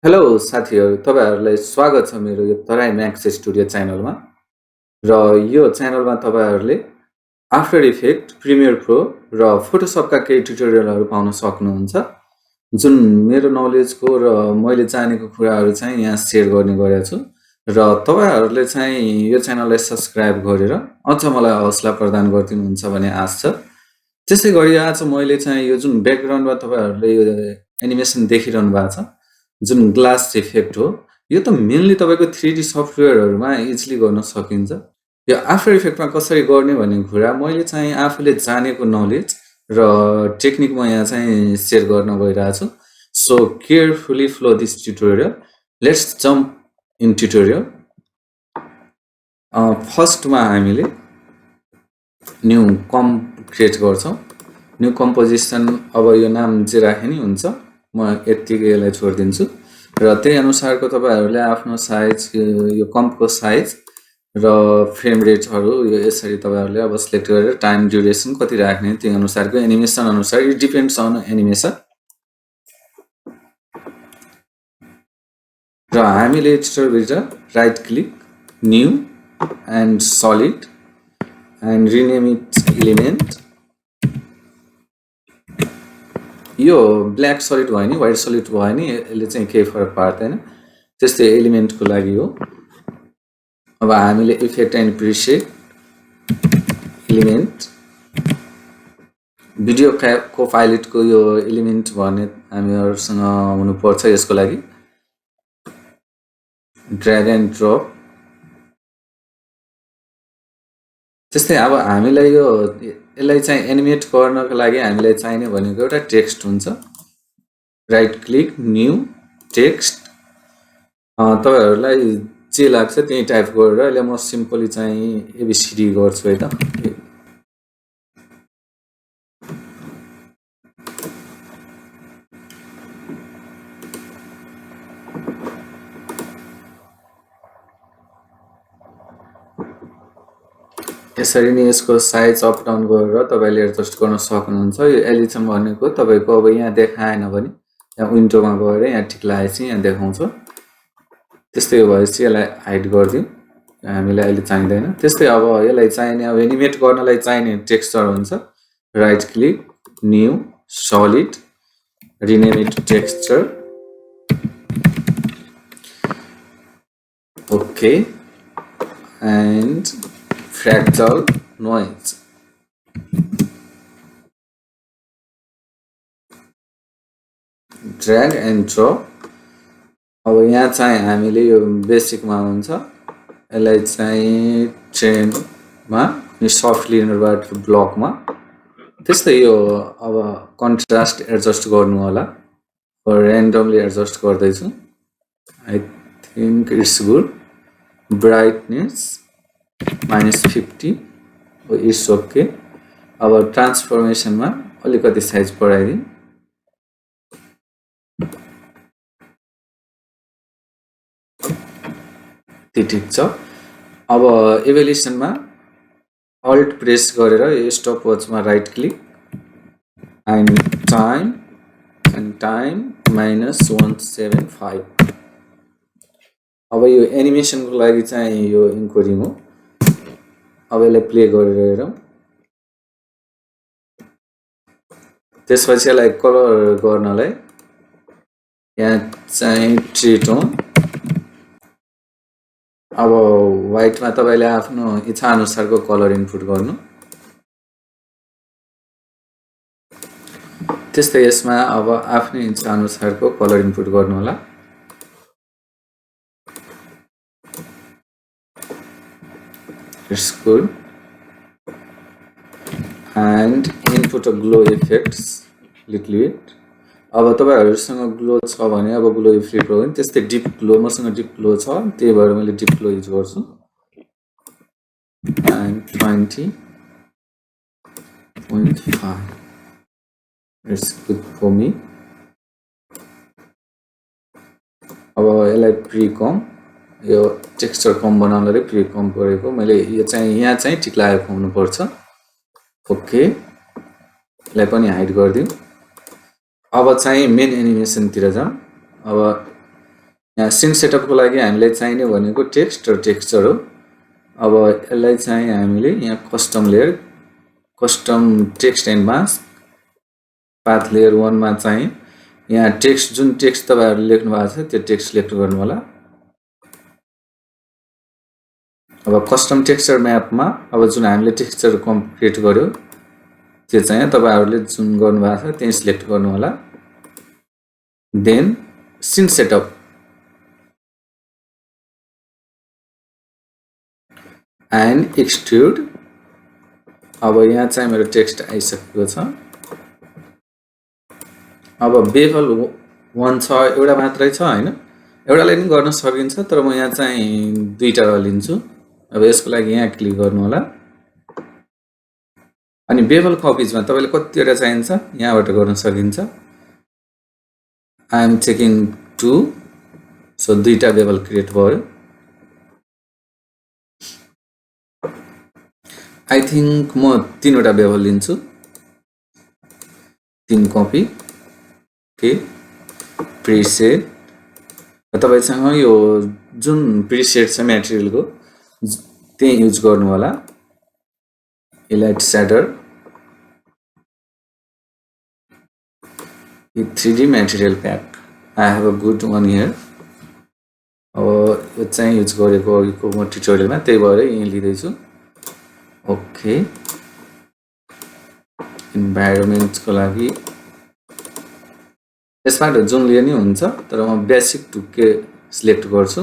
Hello साथीहरू, तपाईहरुलाई स्वागत छ मेरो यो तराई म्याक्स स्टुडियो च्यानलमा। र यो च्यानलमा तपाईहरुले आफ्टर इफेक्ट, प्रिमियर प्रो र फोटोशपका केही ट्युटोरियलहरू पाउन सक्नुहुन्छ, जुन मेरो नलेजको र मैले जानेको कुराहरू चाहिँ यहाँ शेयर गर्ने गरेको छु। र तपाईहरुले चाहिँ यो च्यानललाई सब्स्क्राइब गरेर अझ मलाई हौसला प्रदान गर्दिनुहुन्छ भन्ने आशा छ। त्यसैगरी आज मैले चाहिँ यो जुन ब्याकग्राउन्डमा तपाईहरुले यो एनिमेसन देखिरहनु भएको छ, जुन ग्लास इफेक्ट हो, यो त मेनली तपाईको 3D सफ्टवेयरहरुमा इजिली गर्न सकिन्छ। यो आफ्टर इफेक्टमा कसरी गर्ने भन्ने कुरा मैले चाहिँ आफूले जानेको नलेज र टेक्निक म यहाँ चाहिँ शेयर गर्न गइरहेको छु। So carefully flow this tutorial. Let's jump in tutorial. फर्स्टमा हामीले न्यू कम्प क्रिएट गर्छौं। न्यू कम्पोजिसन, अब यो नाम जे राखे नि हुन्छ, म यतिकै यसलाई छोडिदिन्छु। र त्यही अनुसारको तपाईहरुले आफ्नो साइज, यो कम्पको साइज र फ्रेम रेटहरु यो यसरी तपाईहरुले अब सिलेक्ट गरेर टाइम ड्युरेसन कति राख्ने त्यही अनुसारको एनिमेसन अनुसार इट डिपेन्ड्स अन एनिमेसन। र हामीले एडिटरभित्र right click, new and solid and rename it element. यो ब्ल्याक सलिड भयो नि व्हाइट सलिड भयो नि यसले चाहिँ केही फरक पार्दैन। त्यस्तै एलिमेन्टको लागि हो। अब हामीले effect and preset element, video कोपाइलटको यो एलिमेन्ट भन्ने हामीहरुसँग हुनु पर्छ। यसको लागि ड्र्याग एन्ड ड्रप। त्यस्तै अब हामीलाई यो यसलाई चाहिँ एनिमेट गर्नको लागि हामीलाई चाहिने भनेको एउटा टेक्स्ट हुन्छ। Right click, new text. तपाईहरुलाई जे लाग्छ त्यही टाइप गरेर यसले म सिम्पली चाहिँ एबीसीडी गर्छु है त। यसरी नै यसको साइज अप डाउन गरेर तपाईले एडजस्ट गर्न सक्नुहुन्छ। यो एलिसन भनेको तपाईको अब यहाँ देखाएन भने यहाँ विन्डोमा गएर यहाँ टिक लगाएपछि यहाँ देखाउँछ। त्यस्तै भएपछि यसलाई हाइड गर्दियौ, हामीलाई अहिले चाहिदैन। त्यस्तै अब यसलाई चाहिने, अब एनिमेट गर्नलाई चाहिने टेक्सचर हुन्छ। Right click, new solid, rename it texture. Okay, and fractal noise। Drag and drop. अब यहाँ चाहिँ हामीले यो बेसिकमा हुन्छ, यसलाई चाहिँ ट्रेनमा अनि सफ्ट लिनरबाट ब्लकमा। त्यस्तै यो अब कन्ट्रास्ट एडजस्ट गर्नु होला, र्यान्डमली एडजस्ट गर्दैछु। I think it's good. Brightness -50, it's okay. अब ट्रान्सफर्मेसनमा अलिकति साइज बढाइदिउँ। ठिक छ। अब एभल्युसनमा अल्ट प्रेस गरेर यो स्टप वाचमा राइट क्लिक एन्ड टाइम -175। अब यो एनिमेसनको लागि चाहिँ यो इन्कोडिङ हो। अब यसलाई प्ले गरेर हेरौँ। त्यसपछि यसलाई कलर गर्नलाई यहाँ चाहिँ ट्रिटोन। अब व्हाइटमा तपाईले आफ्नो इच्छा अनुसारको कलर इनपुट गर्नु। त्यस्तै यसमा अब आफ्नो इच्छा अनुसारको कलर इनपुट गर्नु होला। It's good. And input a glow effects little bit. अब तपाईहरुसँग ग्लो छ भने अब ग्लो इफेक्ट हो भने त्यस्तै डिप ग्लो, मसँग डिप ग्लो छ त्यही भएर मैले डिप ग्लो युज गर्छु। and 20.5 it's good for me। अब यसलाई प्री कम, यो टेक्सचर कम बनाउनलाई प्री कम गरेको मैले। यो चाहिँ यहाँ चाहिँ टिक लागेको हुनु पर्छ। ओके, यसलाई पनि हाइड गर्दियौ। अब चाहिँ मेन एनिमेसन तिर जाउँ। अब यहाँ सिन सेटअपको लागि हामीलाई चाहिने भनेको टेक्स्ट र टेक्सचर हो। अब यसलाई चाहिँ हामीले यहाँ custom layer, custom text and mask, path layer 1 मा चाहिँ यहाँ टेक्स्ट, जुन टेक्स्ट तपाईहरुले लेख्नु भएको छ त्यो टेक्स्ट सिलेक्ट गर्नु होला। अब कस्टम टेक्सचर म्यापमा अब जुन हामीले टेक्सचर क्रिएट गर्यो त्यो चाहिँ तपाईहरुले जुन गर्नु भएको छ त्यही सिलेक्ट गर्नु होला। Then scene setup and extrude. अब यहाँ चाहिँ मेरो टेक्स्ट आइसकेको छ। अब बेभल 1 छ, एउटा मात्रै छ हैन, एउटाले पनि गर्न सकिन्छ, तर म यहाँ चाहिँ दुईटा लिन्छु। अब यसको लागि यहाँ क्लिक गर्नु होला अनि बेभल कपिजमा तपाईले कतिवटा चाहिन्छ यहाँबाट गर्न सकिन्छ। आई एम चेकिङ 2, सो दुईटा बेभल क्रिएट भयो। आई थिंक म 3वटा बेभल लिन्छु, 3 कपी। ओके, प्रिसेट तपाईसँग यो जुन प्रिसेट छ मटेरियलको त्यही युज गर्नु होला। Elite shader, 3D material pack, I have a good one here. अब यो चाहिँ युज गरेको अघिको म ट्युटोरियलमा, त्यही भएर यही लिँदैछु। ओके, इन्भाइरोमेन्टको लागि यसबाट जुन लिने हुन्छ, तर म बेसिक 2K सिलेक्ट गर्छु।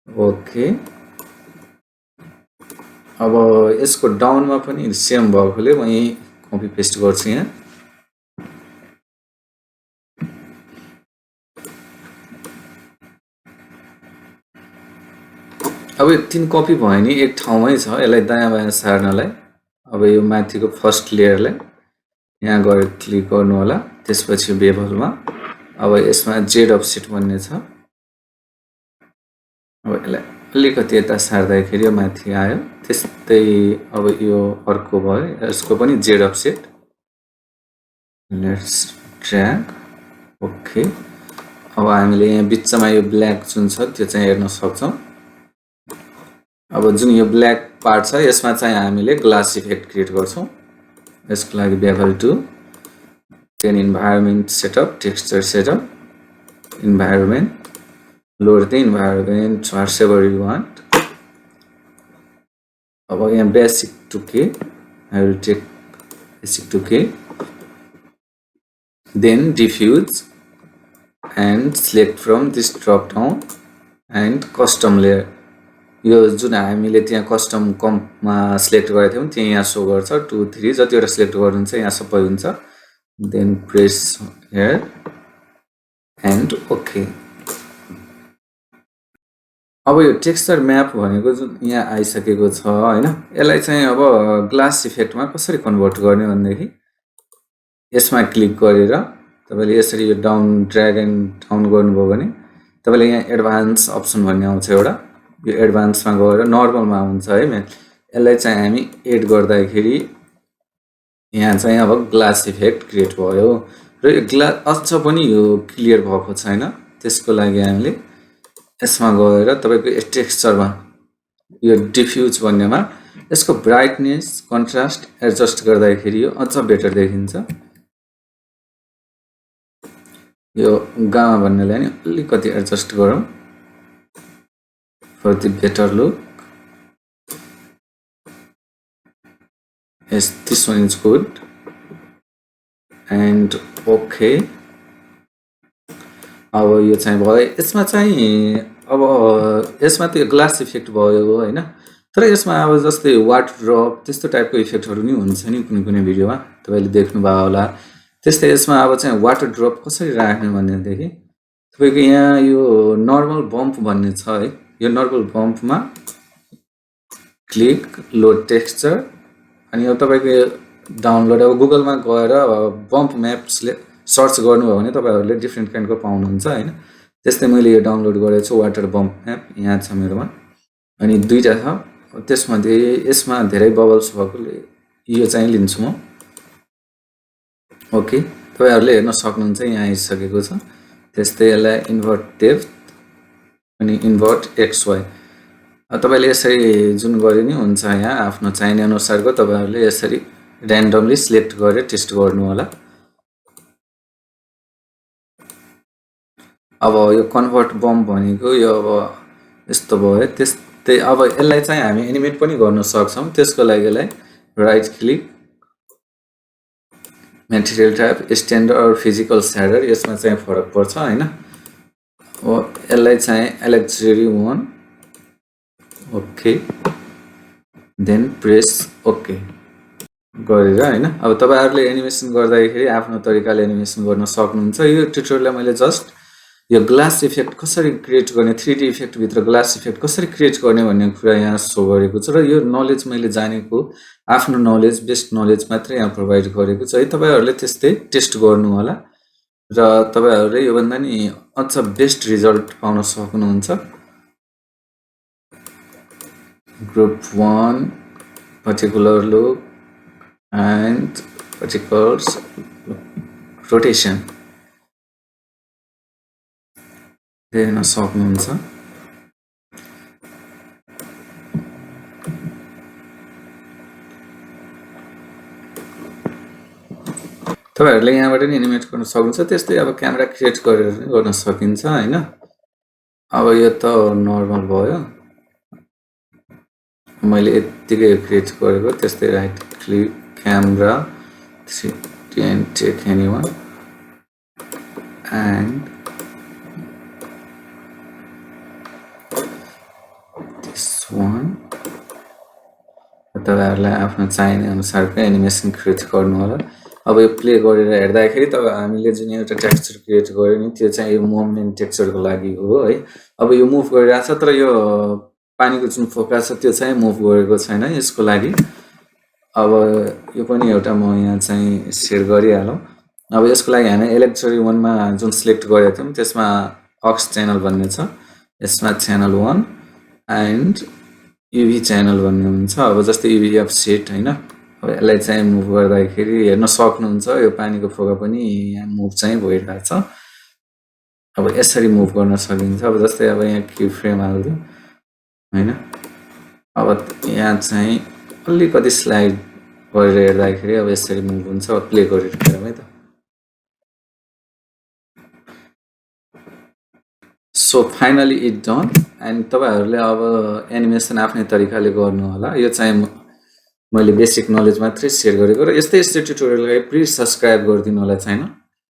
ओके, अब यसको डाउनमा पनि सेम भएकोले म यही कपी पेस्ट गर्छु यहाँ। अब यो 3 कपी भयो नि एक ठाउँमै छ, यसलाई दायाँ बायाँ सार्नलाई अब यो माथिको फर्स्ट लेयरलाई यहाँ गएर क्लिक गर्नु होला। त्यसपछि बेभलमा अब यसमा जेड अफसेट भन्ने छ। अब यसलाई अलिकति यता सार्दाखेरि यो माथि आयो। त्यस्तै अब यो अर्को भयो, यसको पनि Z offset. Let's drag. Okay, अब हामीले यहाँ बिचमा यो ब्ल्याक जुन छ त्यो चाहिँ हेर्न सक्छौं। अब जुन यो ब्ल्याक पार्ट छ यसमा चाहिँ हामीले ग्लास इफेक्ट क्रिएट गर्छौं। यसको लागि bevel 2, then environment setup, texture setup, environment, load the environment whatever you want. अब यहाँ basic 2K, I will take basic 2K, then diffuse and select from this drop down and custom layer. यो जुन हामीले त्यहाँ custom कम्पमा select गरेको थियौं त्यही यहाँ शो गर्छ। 2 3 जतिवटा सिलेक्ट गर्नुहुन्छ यहाँ सबै हुन्छ। Then press here and okay. अब यो टेक्सचर म्याप भनेको जुन यहाँ आइसकेको छ हैन, यसलाई चाहिँ अब ग्लास इफेक्टमा कसरी कन्भर्ट गर्ने भन्दाखेरि यसमा क्लिक गरेर तपाईले यसरी यो डाउन ड्र्याग एन्ड डाउन गर्नुभयो भने तपाईले यहाँ एडभान्स अप्सन भन्ने आउँछ एउटा। यो एडभान्समा गएर नर्मलमा हुन्छ है। यसलाई चाहिँ हामी एड गर्दाखेरि यहाँ चाहिँ अब ग्लास इफेक्ट क्रिएट भयो र यो ग्लास अझ पनि यो क्लियर भएको छैन। त्यसको लागि हामीले यसमा गएर तपाईको टेक्सचरमा यो डिफ्युज भन्नेमा यसको ब्राइटनेस, कन्ट्रास्ट एडजस्ट गर्दाखेरि यो अझ बेटर देखिन्छ। यो गामा भन्नेलाई नि अलिकति एडजस्ट गरौँ for the better look. Yes, this one is good and okay. अब यो चाहिँ भयो। यसमा चाहिँ अब यसमा त्यो ग्लास इफेक्ट भयो हैन, तर यसमा अब जस्तै वाटर ड्रप त्यस्तो टाइपको इफेक्टहरु नि हुन्छ नि कुनै कुनै भिडियोमा तपाईले देख्नु भयो होला। त्यस्तै यसमा अब चाहिँ वाटर ड्रप कसरी राख्ने भन्नेदेखि तपाईको यहाँ यो नर्मल बम्प भन्ने छ है। यो नर्मल बम्पमा क्लिक, लोड टेक्सचर, अनि अब तपाईको डाउनलोड अब गुगलमा गएर बम्प म्याप्सले सर्च गर्नुभयो भने तपाईहरुले डिफरेन्ट काइन्डको पाउनुहुन्छ हैन। त्यस्तै मैले यो डाउनलोड गरेको छु वाटर बम्प म्याप, यहाँ छ मेरोमा। अनि दुईटा छ, त्यसमध्ये यसमा धेरै बबल्स भएकोले यो चाहिँ लिन्छु म। ओके, तपाईहरुले हेर्न सक्नुहुन्छ यहाँ आइसकेको छ। त्यस्तै यसलाई इन्भर्ट डेप्थ अनि इन्भर्ट XY तपाईले यसरी जुन गरे नि हुन्छ यहाँ आफ्नो चाहिने अनुसारको तपाईहरुले यसरी र्यान्डमली सिलेक्ट गरेर टेस्ट गर्नु होला अब यो कन्भर्ट बम भनेको यो अब यस्तो भयो त्यस्तै अब यसलाई चाहिँ हामी एनिमेट पनि गर्न सक्छौं त्यसको लागिलाई right click material type standard or physical shader यसमा चाहिँ फरक पर्छ हैन यसलाई चाहिँ एलेक्जरी 1 ओके देन प्रेस ओके गरेर हैन अब तपाईहरुले एनिमेसन गर्दाखेरि आफ्नो तरिकाले एनिमेसन गर्न सक्नुहुन्छ यो ट्युटोरियललाई मैले जस्ट यो ग्लास इफेक्ट कसरी क्रिएट गर्ने 3D इफेक्ट भित्र ग्लास इफेक्ट कसरी क्रिएट गर्ने भन्ने कुरा यहाँ सो गरेको छ र यो नलेज मैले जानेको आफ्नो नलेज बेस्ट नलेज मात्र यहाँ प्रोवाइड गरेको छ है तपाईहरुले त्यस्तै टेस्ट गर्नु होला र तपाईहरुले यो भन्दा नि अझ बेस्ट रिजल्ट पाउन सक्नुहुन्छ group 1 particular look and particular rotation हेर्न सक्नुहुन्छ तपाईहरुले यहाँबाट नि एनिमेट गर्न सक्नुहुन्छ त्यस्तै अब क्यामेरा क्रिएट गरेर गर्न सकिन्छ हैन अब यो त नर्मल भयो मैले यतिकै क्रिएट गरेको त्यस्तै right click camera 3D and take anyone and this one तपाईहरुलाई आफ्नो चाहिने अनुसारको एनिमेसन क्रिएट गर्नु होला अब यो प्ले गरेर हेर्दाखेरि तपाईं हामीले जुन एउटा टेक्सचर क्रिएट गर्यो नि त्यो चाहिँ यो मुभमेन्ट टेक्सचरको लागि हो है अब यो मुभ गरिरहेछ तर यो पानीको जुन फोका छ त्यो चाहिँ मुभ गरेको छैन यसको लागि अब यो पनि एउटा म यहाँ चाहिँ शेयर गरिहालौं अब यसको लागि हामी एलेक्जरी 1 मा जुन सिलेक्ट गरेको थियौं त्यसमा अक्स च्यानल भन्ने छ यसमा च्यानल 1 एन्ड युभी च्यानल भन्ने हुन्छ अब जस्तै युभी अफ सेट हैन अब यसलाई चाहिँ मुभ गर्दाखेरि हेर्न सक्नुहुन्छ यो पानीको फोका पनि यहाँ मुभ चाहिँ भइरहेछ अब यसरी मुभ गर्न सकिन्छ अब जस्तै अब यहाँ की फ्रेम हाल्दियो हैन अब यहाँ चाहिँ अलिकति स्लाइड गरेर हेर्दाखेरि अब यसरी मुभ हुन्छ अब प्ले गरेर हेरौँ है त so finally it done and तपाईहरुले अब एनिमेसन आफ्नै तरिकाले गर्नु होला यो चाहिँ मैले बेसिक नलेज मात्रै शेयर गरेको र यस्तै ट्युटोरियललाई प्लिज सब्स्क्राइब गरिदिनु होला च्यानल